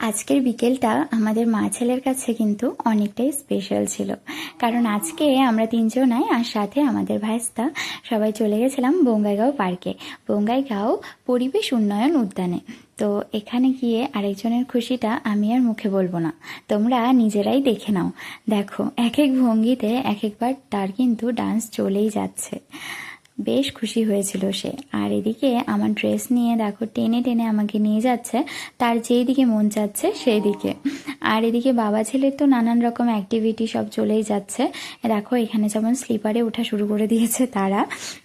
আজকের বিকেলটা আমাদের মা ছেলের কাছে কিন্তু অনেকটাই স্পেশাল ছিল। কারণ আজকে আমরা তিনজনাই আর সাথে আমাদের ভাইস্তা সবাই চলে গেছিলাম বঙ্গাইগাঁও পার্কে, বঙ্গাইগাঁও পরিবেশ উন্নয়ন উদ্যানে। তো এখানে গিয়ে আরেকজনের খুশিটা আমি আর মুখে বলবো না, তোমরা নিজেরাই দেখে নাও। দেখো, এক এক ভঙ্গিতে এক একবার তার কিন্তু ডান্স চলেই যাচ্ছে। বেশ খুশি হয়েছিল সে। আর এদিকে আমার ড্রেস নিয়ে দেখো টেনে টেনে আমাকে নিয়ে যাচ্ছে, তার যেই দিকে মন চাচ্ছে সেই দিকে। আর এদিকে বাবা ছেলের তো নানান রকম অ্যাক্টিভিটি সব চলেই যাচ্ছে। দেখো এখানে যেমন স্লিপারে ওঠা শুরু করে দিয়েছে তারা।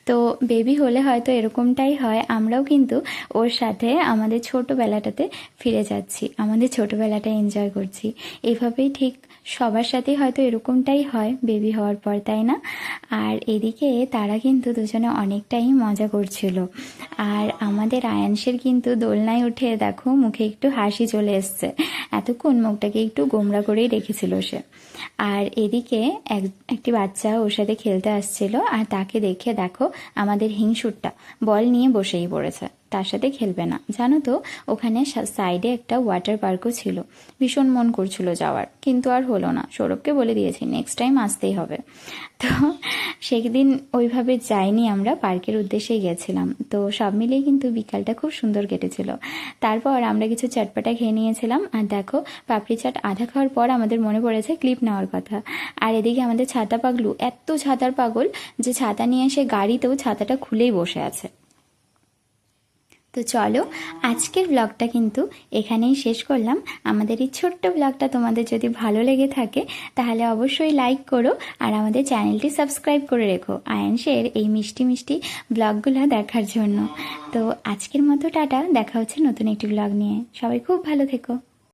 তো বেবি হলে হয়তো এরকমটাই হয়, আমরাও কিন্তু ওর সাথে আমাদের ছোটোবেলাটাতে ফিরে যাচ্ছি, আমাদের ছোটোবেলাটা এনজয় করছি। এইভাবেই ঠিক সবার সাথেই হয়তো এরকমটাই হয় বেবি হওয়ার পর, তাই না? আর এদিকে তারা কিন্তু দুজনে অনেকটাই মজা করছিল। আর আমাদের আয়ানসের কিন্তু দোলনায় উঠে দেখো মুখে একটু হাসি চলে এসছে, এতক্ষণ মুখটাকে একটু গোমড়া করেই রেখেছিল সে। আর এদিকে একটি বাচ্চা ওর সাথে খেলতে আসছিল, আর তাকে দেখে দেখো আমাদের হিংসুরটা বল নিয়ে বসেই পড়েছে, তার সাথে খেলবে না। জানো তো, ওখানে সাইডে একটা ওয়াটার পার্কও ছিল, ভীষণ মন করছিল যাওয়ার, কিন্তু আর হলো না। সৌরভকে বলে দিয়েছি নেক্সট টাইম আসতেই হবে। তো সেদিন ওইভাবে যাইনি, আমরা পার্কের উদ্দেশ্যেই গেছিলাম। তো সব মিলিয়ে কিন্তু বিকালটা খুব সুন্দর কেটেছিল। তারপর আমরা কিছু চটপটা খেয়ে নিয়েছিলাম, আর দেখো পাপড়ি চাট আধা খাওয়ার পর আমাদের মনে পড়েছে ক্লিপ নেওয়ার কথা। আর এদিকে আমাদের ছাতা পাগলু এত ছাতার পাগল যে ছাতা নিয়ে এসে গাড়িতেও ছাতাটা খুলেই বসে আছে। তো চলো, আজকের ব্লগটা কিন্তু এখানেই শেষ করলাম। আমাদের এই ছোট্ট ব্লগটা তোমাদের যদি ভালো লেগে থাকে তাহলে অবশ্যই লাইক করো, আর আমাদের চ্যানেলটি সাবস্ক্রাইব করে রেখো আয়ানসের এই মিষ্টি মিষ্টি ব্লগগুলো দেখার জন্য। তো আজকের মতো টাটা, দেখা হচ্ছে নতুন একটি ব্লগ নিয়ে। সবাই খুব ভালো থেকো।